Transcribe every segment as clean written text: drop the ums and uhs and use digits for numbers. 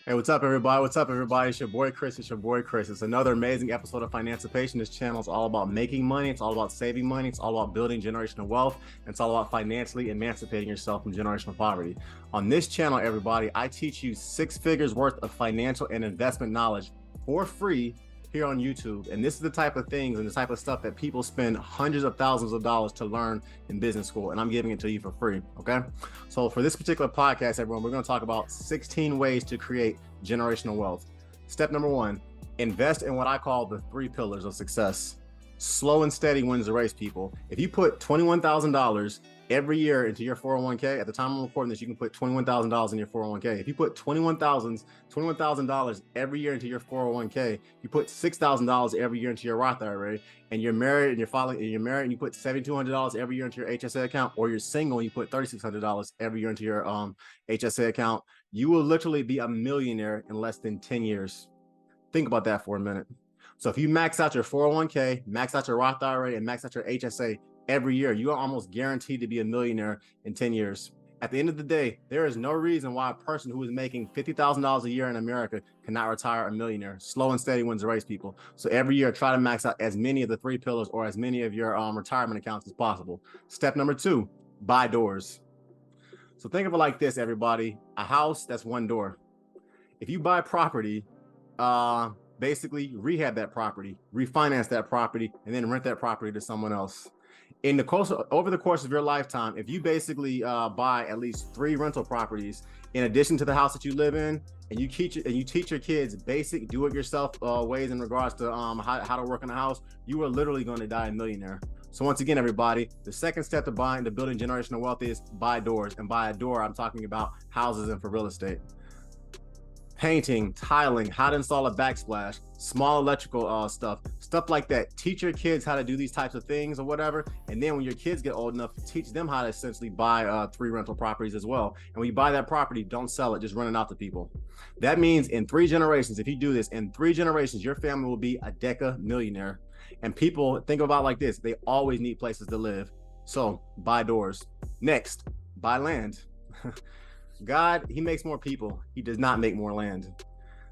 Hey, what's up, everybody? What's up, everybody? It's your boy Chris. It's your boy Chris. It's another amazing episode of Financipation. This channel is all about making money. It's all about saving money. It's all about building generational wealth. And it's all about financially emancipating yourself from generational poverty. On this channel, everybody, I teach you 6 figures worth of financial and investment knowledge for free here on YouTube. And this is the type of things and the type of stuff that people spend hundreds of thousands of dollars to learn in business school. And I'm giving it to you for free. Okay. So for this particular podcast, everyone, we're going to talk about 16 ways to create generational wealth. Step number 1, invest in what I call the 3 pillars of success. Slow and steady wins the race, people. If you put $21,000 every year into your 401k, at the time I'm recording this, you can put $21,000 in your 401k. If you put $21,000 every year into your 401k, you put $6,000 every year into your Roth IRA, and you're married and you're married and you put $7,200 every year into your HSA account, or you're single and you put $3,600 every year into your HSA account, you will literally be a millionaire in less than 10 years. Think about that for a minute. So if you max out your 401k, max out your Roth IRA, and max out your HSA every year, you are almost guaranteed to be a millionaire in 10 years. At the end of the day, there is no reason why a person who is making $50,000 a year in America cannot retire a millionaire. Slow and steady wins the race, people. So every year, try to max out as many of the 3 pillars or as many of your retirement accounts as possible. Step number 2, buy doors. So think of it like this, everybody. A house, that's one door. If you buy property, basically rehab that property, refinance that property, and then rent that property to someone else. Over the course of your lifetime, if you basically buy at least 3 rental properties in addition to the house that you live in, and you teach your kids basic do-it-yourself ways in regards to how to work in a house, you are literally going to die a millionaire. So once again, everybody, the second step to building generational wealth is buy doors. And by a door, I'm talking about houses and for real estate. Painting, tiling, how to install a backsplash, small electrical stuff like that. Teach your kids how to do these types of things or whatever. And then when your kids get old enough, teach them how to essentially buy 3 rental properties as well. And when you buy that property, don't sell it, just rent it out to people. That means in 3 generations, if you do this, in 3 generations, your family will be a deca millionaire. And people think about it like this, they always need places to live. So buy doors. Next, buy land. God, he makes more people. He does not make more land.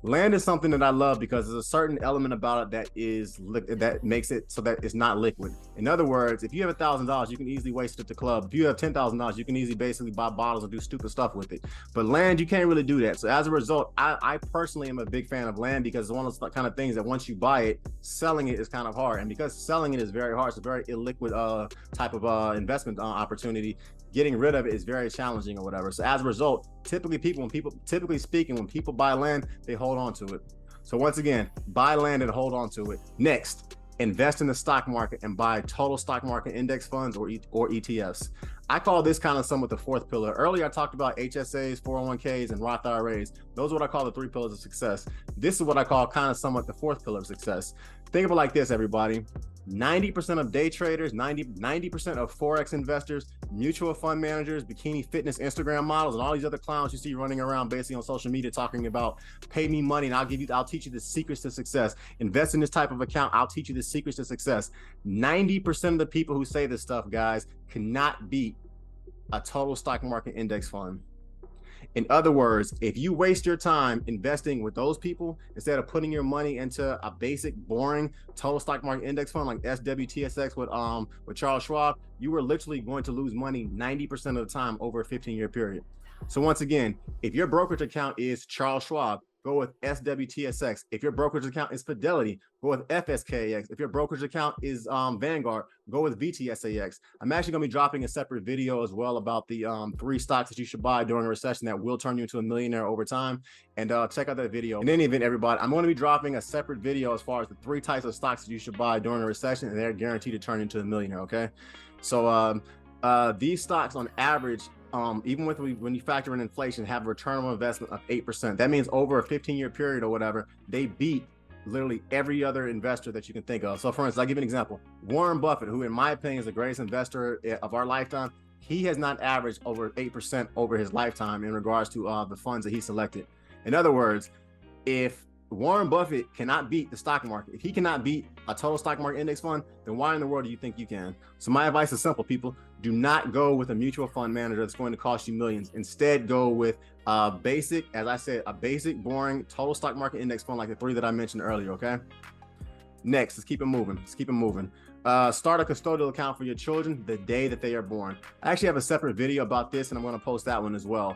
Land is something that I love because there's a certain element about it that makes it so that it's not liquid. In other words, if you have $1,000, you can easily waste it at the club. If you have $10,000, you can easily basically buy bottles and do stupid stuff with it. But land, you can't really do that. So as a result, I personally am a big fan of land because it's one of those kind of things that once you buy it, selling it is kind of hard. And because selling it is very hard, it's a very illiquid type of investment opportunity. Getting rid of it is very challenging or whatever. So as a result, typically speaking, when people buy land, they hold on to it. So once again, buy land and hold on to it. Next, invest in the stock market and buy total stock market index funds or ETFs. I call this kind of somewhat the 4th pillar. Earlier, I talked about HSAs, 401ks, and Roth IRAs. Those are what I call the 3 pillars of success. This is what I call kind of somewhat the 4th pillar of success. Think of it like this, everybody. 90% of day traders, 90% of Forex investors, mutual fund managers, bikini fitness Instagram models, and all these other clowns you see running around basically on social media talking about pay me money and I'll teach you the secrets to success. Invest in this type of account. I'll teach you the secrets to success. 90% of the people who say this stuff, guys, cannot beat a total stock market index fund. In other words, if you waste your time investing with those people instead of putting your money into a basic, boring total stock market index fund like SWTSX with Charles Schwab, you are literally going to lose money 90% of the time over a 15-year period. So once again, if your brokerage account is Charles Schwab, go with SWTSX. If your brokerage account is Fidelity, go with FSKX. If your brokerage account is Vanguard, go with VTSAX. I'm actually going to be dropping a separate video as well about the 3 stocks that you should buy during a recession that will turn you into a millionaire over time. And check out that video. In any event, everybody, I'm going to be dropping a separate video as far as the 3 types of stocks that you should buy during a recession, and they're guaranteed to turn you into a millionaire, okay? So these stocks on average, even when you factor in inflation, have a return on investment of 8%. That means over a 15-year period or whatever, they beat literally every other investor that you can think of. So for instance, I'll give you an example. Warren Buffett, who in my opinion is the greatest investor of our lifetime, he has not averaged over 8% over his lifetime in regards to the funds that he selected. In other words, if Warren Buffett cannot beat the stock market. If he cannot beat a total stock market index fund, then why in the world do you think you can? So my advice is simple, people. Do not go with a mutual fund manager that's going to cost you millions. Instead, go with a basic, as I said, a basic, boring total stock market index fund like the 3 that I mentioned earlier, okay? Next, let's keep it moving. Start a custodial account for your children the day that they are born. I actually have a separate video about this, and I'm going to post that one as well.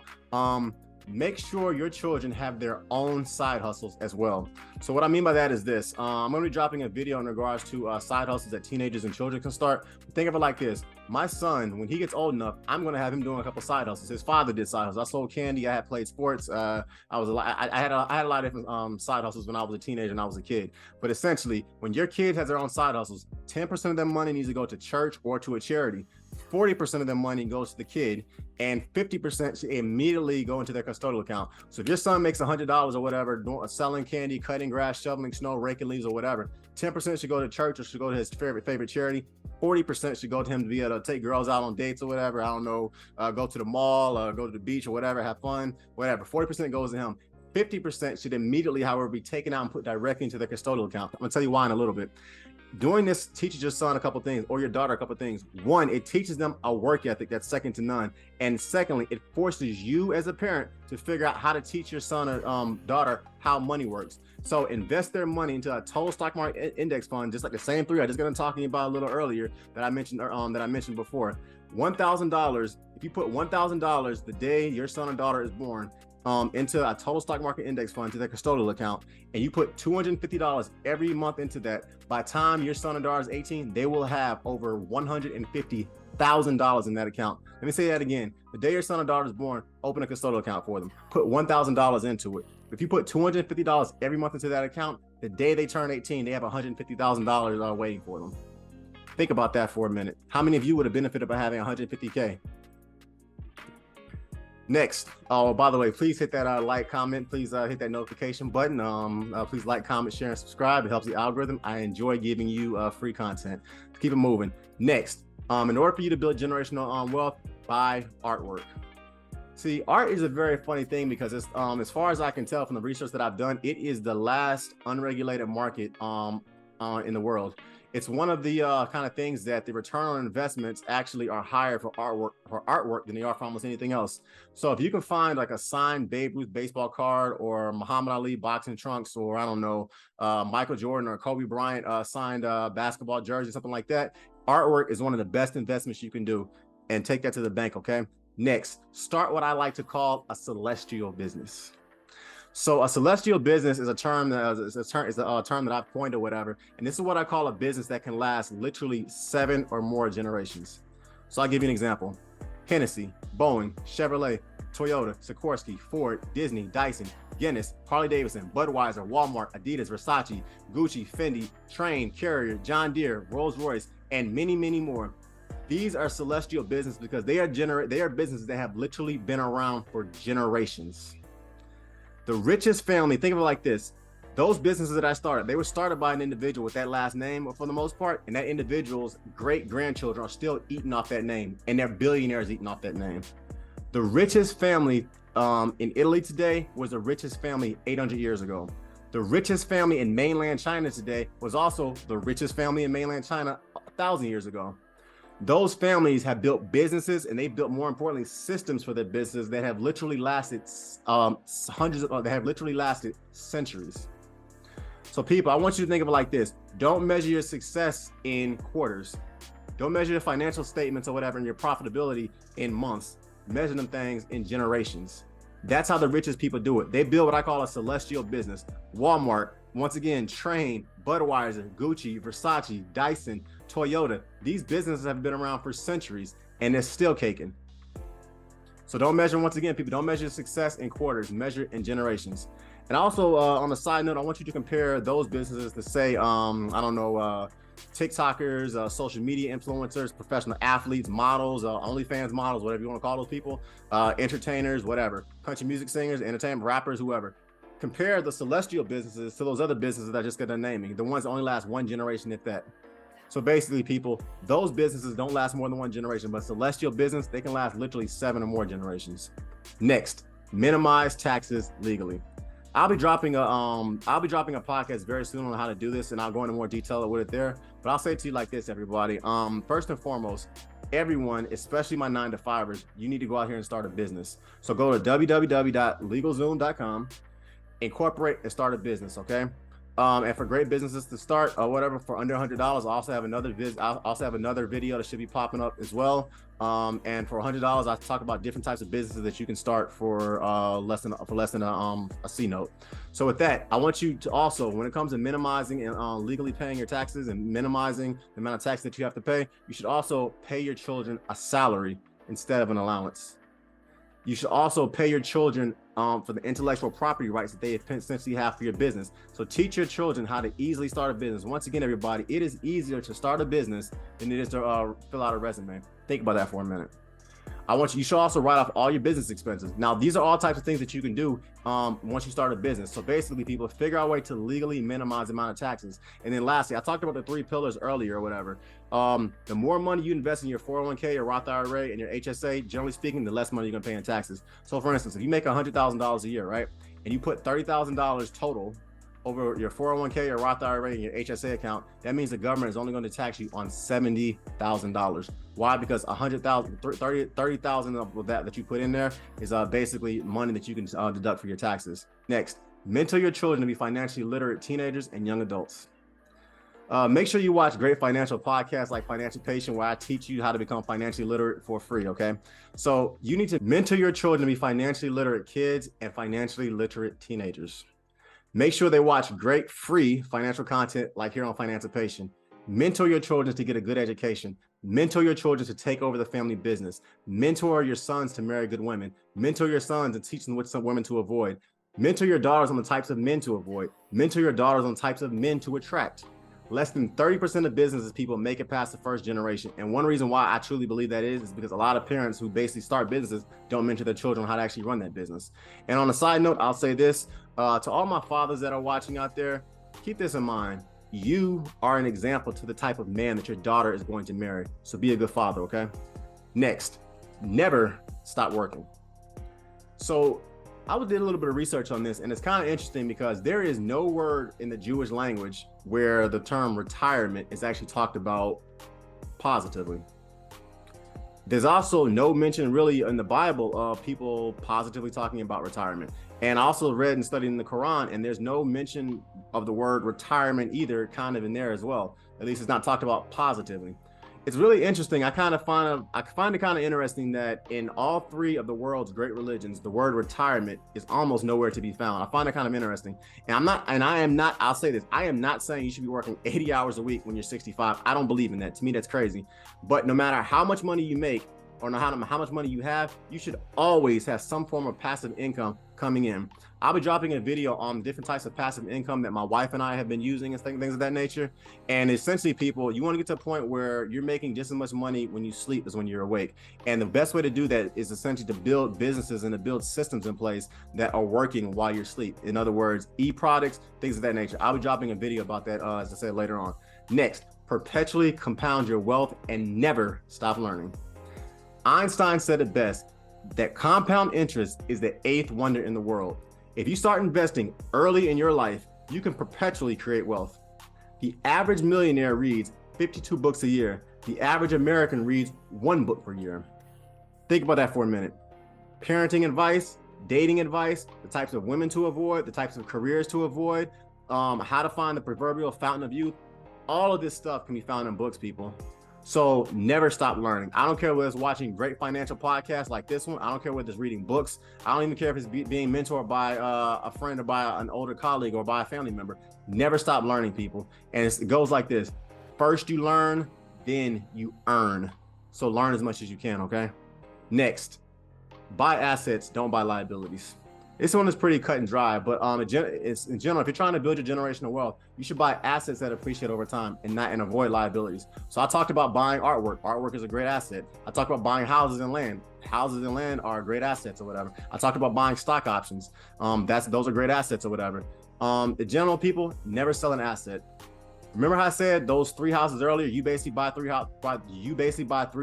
Make sure your children have their own side hustles as well. So what I mean by that is this. I'm going to be dropping a video in regards to side hustles that teenagers and children can start. Think of it like this. My son, when he gets old enough, I'm going to have him doing a couple side hustles. His father did side hustles. I sold candy. I had played sports. I had a lot of different side hustles when I was a teenager and I was a kid. But essentially, when your kid has their own side hustles, 10% of their money needs to go to church or to a charity. 40% of their money goes to the kid, and 50% should immediately go into their custodial account. So if your son makes $100 or whatever, selling candy, cutting grass, shoveling snow, raking leaves or whatever, 10% should go to church or should go to his favorite charity. 40% should go to him to be able to take girls out on dates or whatever. I don't know, go to the mall, go to the beach or whatever, have fun, whatever. 40% goes to him. 50% should immediately, however, be taken out and put directly into their custodial account. I'm gonna tell you why in a little bit. Doing this teaches your son a couple things, or your daughter a couple things. One, it teaches them a work ethic that's second to none. And secondly, it forces you as a parent to figure out how to teach your son or daughter how money works. So invest their money into a total stock market index fund, just like the same 3 I just got talking about a little earlier that I mentioned before. $1,000. If you put $1,000 the day your son or daughter is born, into a total stock market index fund to their custodial account, and you put $250 every month into that, by the time your son or daughter is 18, they will have over $150,000 in that account. Let me say that again. The day your son or daughter is born, open a custodial account for them. Put $1,000 into it. If you put $250 every month into that account, the day they turn 18, they have $150,000 waiting for them. Think about that for a minute. How many of you would have benefited by having 150K? Next, oh, by the way, please hit that like, comment, please hit that notification button. Please like, comment, share, and subscribe. It helps the algorithm. I enjoy giving you free content. Keep it moving. Next, in order for you to build generational wealth, buy artwork. See, art is a very funny thing because it's, as far as I can tell from the research that I've done, it is the last unregulated market in the world. It's one of the kind of things that the return on investments actually are higher for artwork than they are for almost anything else. So if you can find like a signed Babe Ruth baseball card, or Muhammad Ali boxing trunks, or I don't know, Michael Jordan or Kobe Bryant signed basketball jersey, something like that, artwork is one of the best investments you can do, and take that to the bank, okay? Next, start what I like to call a celestial business. So a celestial business is a term that I've coined or whatever, and this is what I call a business that can last literally 7 or more generations. So I'll give you an example. Hennessy, Boeing, Chevrolet, Toyota, Sikorsky, Ford, Disney, Dyson, Guinness, Harley Davidson, Budweiser, Walmart, Adidas, Versace, Gucci, Fendi, Train, Carrier, John Deere, Rolls-Royce, and many, many more. These are celestial businesses because they are businesses that have literally been around for generations. The richest family, think of it like this. Those businesses that I started, they were started by an individual with that last name for the most part, and that individual's great-grandchildren are still eating off that name, and they're billionaires eating off that name. The richest family in Italy today was the richest family 800 years ago. The richest family in mainland China today was also the richest family in mainland China 1,000 years ago. Those families have built businesses, and they've built, more importantly, systems for their business that have literally lasted centuries. So people, I want you to think of it like this. Don't measure your success in quarters. Don't measure your financial statements or whatever and your profitability in months. Measure them things in generations. That's how the richest people do it. They build what I call a celestial business. Walmart, once again, Train, Budweiser, Gucci, Versace, Dyson, Toyota. These businesses have been around for centuries, and they're still caking. So don't measure, once again, people, don't measure success in quarters, measure in generations. And also, on a side note, I want you to compare those businesses to, say, I don't know, TikTokers, social media influencers, professional athletes, models, OnlyFans models, whatever you want to call those people, entertainers, whatever, country music singers, entertainment rappers, whoever. Compare the celestial businesses to those other businesses that I just got done naming, the ones that only last 1 generation, if that. So basically, people, those businesses don't last more than 1 generation, but celestial business, they can last literally 7 or more generations. Next, minimize taxes legally. I'll be dropping a podcast very soon on how to do this, and I'll go into more detail with it there. But I'll say it to you like this, everybody. First and foremost, everyone, especially my 9-to-5ers, you need to go out here and start a business. So go to www.legalzoom.com, incorporate and start a business, okay? And for great businesses to start or whatever for under $100, I also have another video that should be popping up as well. And for $100, I talk about different types of businesses that you can start for less than a C note. So with that, I want you to also, when it comes to minimizing and legally paying your taxes and minimizing the amount of tax that you have to pay, you should also pay your children a salary instead of an allowance. You should also pay your children for the intellectual property rights that they essentially have for your business. So teach your children how to easily start a business. Once again, everybody, it is easier to start a business than it is to fill out a resume. Think about that for a minute. You should also write off all your business expenses. Now, these are all types of things that you can do once you start a business. So basically, people figure out a way to legally minimize the amount of taxes. And then lastly, I talked about the 3 pillars earlier or whatever. The more money you invest in your 401k, your Roth IRA, and your HSA, generally speaking, the less money you're gonna pay in taxes. So for instance, if you make $100,000 a year, right, and you put $30,000 total over your 401k, your Roth IRA, and your HSA account, that means the government is only going to tax you on $70,000. Why? Because 30,000 of that you put in there is basically money that you can deduct for your taxes. Next, mentor your children to be financially literate teenagers and young adults. Make sure you watch great financial podcasts like Financipation, where I teach you how to become financially literate for free, okay? So you need to mentor your children to be financially literate kids and financially literate teenagers. Make sure they watch great free financial content like here on Financipation. Mentor your children to get a good education. Mentor your children to take over the family business. Mentor your sons to marry good women. Mentor your sons and teach them which women to avoid. Mentor your daughters on the types of men to avoid. Mentor your daughters on types of men to attract. Less than 30% of businesses people make it past the first generation. And one reason why I truly believe that is because a lot of parents who basically start businesses don't mentor their children how to actually run that business. And on a side note, I'll say this, to all my fathers that are watching out there, keep this in mind. You are an example to the type of man that your daughter is going to marry. So be a good father, okay? Next, never stop working. So I did a little bit of research on this, and it's kind of interesting because there is no word in the Jewish language where the term retirement is actually talked about positively. There's also no mention really in the Bible of people positively talking about retirement. And I also read and studied in the Quran, and there's no mention of the word retirement either kind of in there as well. At least it's not talked about positively. It's really interesting. I find it kind of interesting that in all 3 of the world's great religions, the word retirement is almost nowhere to be found. I find it kind of interesting. And I'll say this, I am not saying you should be working 80 hours a week when you're 65. I don't believe in that. To me, that's crazy. But no matter how much money you make or how much money you have, you should always have some form of passive income coming in. I'll be dropping a video on different types of passive income that my wife and I have been using and things of that nature. And essentially, people, you want to get to a point where you're making just as much money when you sleep as when you're awake. And the best way to do that is essentially to build businesses and to build systems in place that are working while you're asleep. In other words, e-products, things of that nature. I'll be dropping a video about that, as I said, later on. Next, perpetually compound your wealth and never stop learning. Einstein said it best, that compound interest is the 8th wonder in the world. If you start investing early in your life, you can perpetually create wealth. The average millionaire reads 52 books a year. The average American reads 1 book per year. Think about that for a minute. Parenting advice, dating advice, the types of women to avoid, the types of careers to avoid, how to find the proverbial fountain of youth. All of this stuff can be found in books, people. So never stop learning. I don't care whether it's watching great financial podcasts like this one. I don't care whether it's reading books. I don't even care if it's being mentored by a friend or by an older colleague or by a family member. Never stop learning, people. And it goes like this. First you learn, then you earn. So learn as much as you can, okay? Next, buy assets, don't buy liabilities. This one is pretty cut and dry, but in general, if you're trying to build your generational wealth, you should buy assets that appreciate over time and avoid liabilities. So I talked about buying artwork. Artwork is a great asset. I talked about buying houses and land. Houses and land are great assets or whatever. I talked about buying stock options. Those are great assets or whatever. The general people, never sell an asset. Remember how I said those 3 houses earlier? You basically buy 3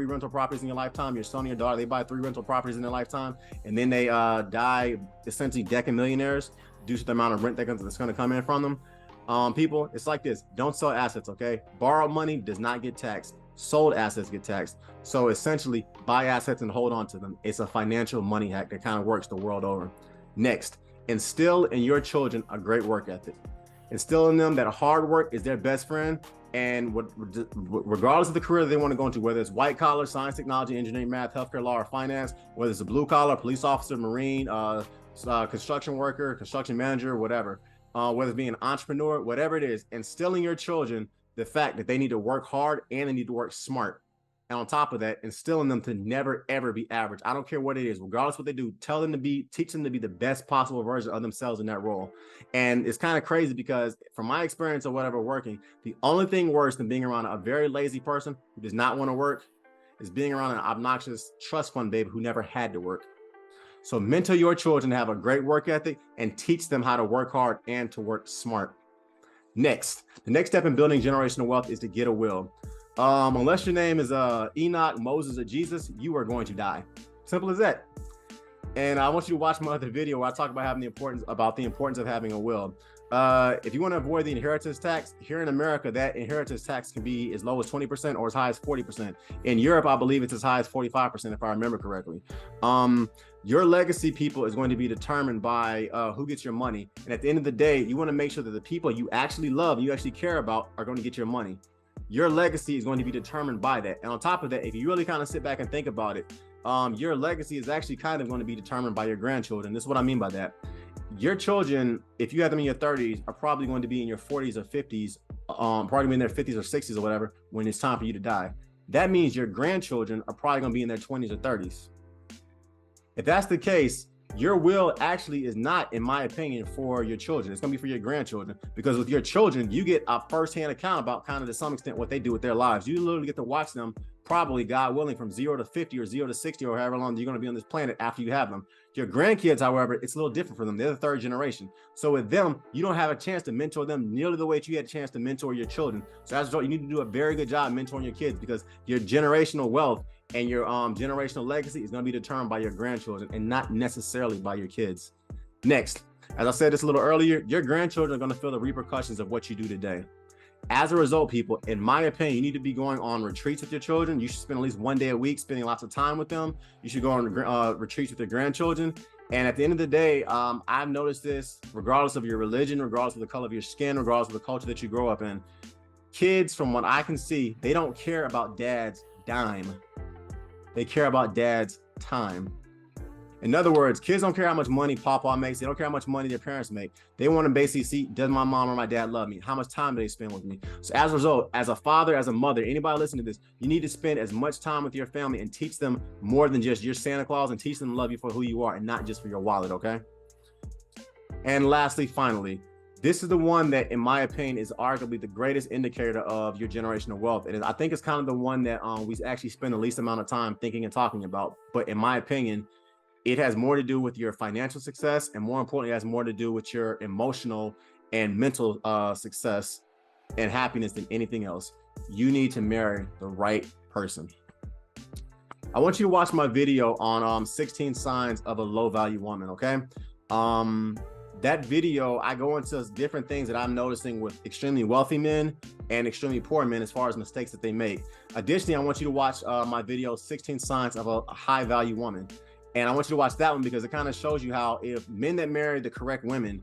rental properties in your lifetime. Your son and your daughter, they buy 3 rental properties in their lifetime, and then they die essentially decking millionaires. due to the amount of rent that's going to come in from them. People, it's like this. Don't sell assets, okay? Borrowed money does not get taxed. Sold assets get taxed. So essentially, buy assets and hold on to them. It's a financial money hack that kind of works the world over. Next, instill in your children a great work ethic. Instill in them that hard work is their best friend, and regardless of the career they want to go into, whether it's white collar, science, technology, engineering, math, healthcare, law, or finance, whether it's a blue collar, police officer, Marine, construction worker, construction manager, whatever, whether it's being an entrepreneur, whatever it is, instilling your children the fact that they need to work hard and they need to work smart. And on top of that, instilling them to never, ever be average. I don't care what it is, regardless what they do, teach them to be the best possible version of themselves in that role. And it's kind of crazy because from my experience or whatever working, the only thing worse than being around a very lazy person who does not want to work is being around an obnoxious trust fund baby who never had to work. So mentor your children to have a great work ethic and teach them how to work hard and to work smart. Next, the next step in building generational wealth is to get a will. Unless your name is Enoch, Moses, or Jesus, you are going to die. Simple as that. And I want you to watch my other video where I talk about the importance of having a will. If you want to avoid the inheritance tax, here in America, that inheritance tax can be as low as 20% or as high as 40%. In Europe, I believe it's as high as 45%, if I remember correctly. Your legacy, people, is going to be determined by who gets your money. And at the end of the day, you want to make sure that the people you actually love, you actually care about, are going to get your money. Your legacy is going to be determined by that. And on top of that, if you really kind of sit back and think about it, your legacy is actually kind of going to be determined by your grandchildren. This is what I mean by that. Your children, if you have them in your 30s, are probably going to be in your 40s or 50s, probably in their 50s or 60s or whatever, when it's time for you to die. That means your grandchildren are probably going to be in their 20s or 30s. If that's the case, your will actually is not, in my opinion, for your children. It's going to be for your grandchildren, because with your children, you get a firsthand account about kind of to some extent what they do with their lives. You literally get to watch them, probably, God willing, from 0 to 50 or 0 to 60 or however long you're going to be on this planet after you have them. Your grandkids, however, it's a little different for them. They're the third generation. So with them, you don't have a chance to mentor them nearly the way that you had a chance to mentor your children. So as a result, you need to do a very good job mentoring your kids, because your generational wealth and your generational legacy is going to be determined by your grandchildren and not necessarily by your kids. Next, as I said this a little earlier, your grandchildren are going to feel the repercussions of what you do today. As a result, people, in my opinion, you need to be going on retreats with your children. You should spend at least one day a week spending lots of time with them. You should go on retreats with your grandchildren. And at the end of the day, I've noticed this, regardless of your religion, regardless of the color of your skin, regardless of the culture that you grow up in, kids, from what I can see, they don't care about dad's dime. They care about dad's time. In other words, kids don't care how much money Papa makes. They don't care how much money their parents make. They want to basically see, does my mom or my dad love me? How much time do they spend with me? So as a result, as a father, as a mother, anybody listening to this, you need to spend as much time with your family and teach them more than just your Santa Claus, and teach them to love you for who you are and not just for your wallet, okay? And lastly, finally, this is the one that, in my opinion, is arguably the greatest indicator of your generational wealth. And I think it's kind of the one that we actually spend the least amount of time thinking and talking about. But in my opinion, it has more to do with your financial success, and more importantly, it has more to do with your emotional and mental success and happiness than anything else. You need to marry the right person. I want you to watch my video on 16 signs of a low-value woman, okay? That video, I go into different things that I'm noticing with extremely wealthy men and extremely poor men as far as mistakes that they make. Additionally, I want you to watch my video, 16 signs of a high-value woman. And I want you to watch that one because it kind of shows you how if men that marry the correct women,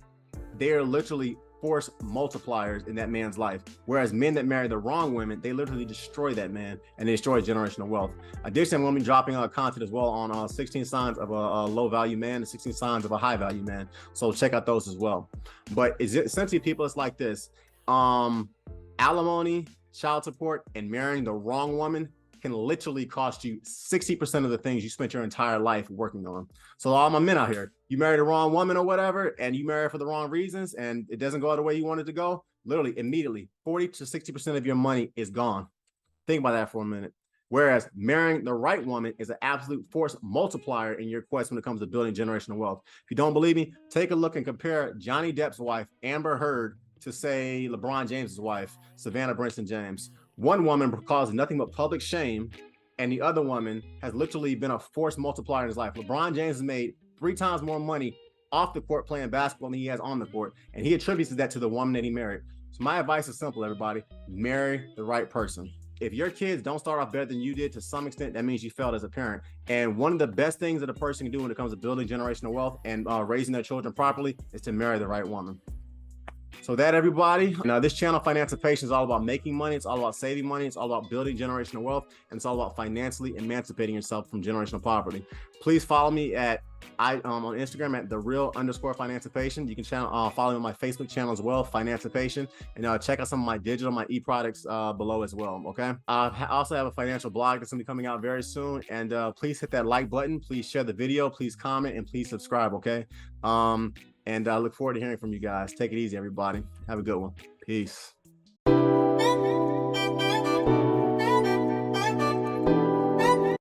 they are literally force multipliers in that man's life. Whereas men that marry the wrong women, they literally destroy that man and they destroy generational wealth. Additionally, I'm going to be dropping content as well on 16 signs of a low value man and 16 signs of a high value man. So check out those as well. But essentially, people, it's like this. Alimony, child support, and marrying the wrong woman can literally cost you 60% of the things you spent your entire life working on. So all my men out here, you marry the wrong woman or whatever, and you marry her for the wrong reasons, and it doesn't go the way you want it to go, literally immediately 40 to 60% of your money is gone. Think about that for a minute. Whereas marrying the right woman is an absolute force multiplier in your quest when it comes to building generational wealth. If you don't believe me, take a look and compare Johnny Depp's wife, Amber Heard, to say LeBron James's wife, Savannah Brinson James. One woman caused nothing but public shame, and the other woman has literally been a force multiplier in his life. LeBron James has made 3 times more money off the court playing basketball than he has on the court. And he attributes that to the woman that he married. So my advice is simple, everybody. Marry the right person. If your kids don't start off better than you did, to some extent, that means you failed as a parent. And one of the best things that a person can do when it comes to building generational wealth and raising their children properly is to marry the right woman. So that, everybody, this channel, Financipation, is all about making money. It's all about saving money. It's all about building generational wealth. And it's all about financially emancipating yourself from generational poverty. Please follow me on Instagram at @thereal_Financipation. You can follow me on my Facebook channel as well, Financipation. And check out some of my digital, my e-products below as well, okay? I also have a financial blog that's going to be coming out very soon. And please hit that like button. Please share the video. Please comment. And please subscribe, okay? And I look forward to hearing from you guys. Take it easy, everybody. Have a good one. Peace.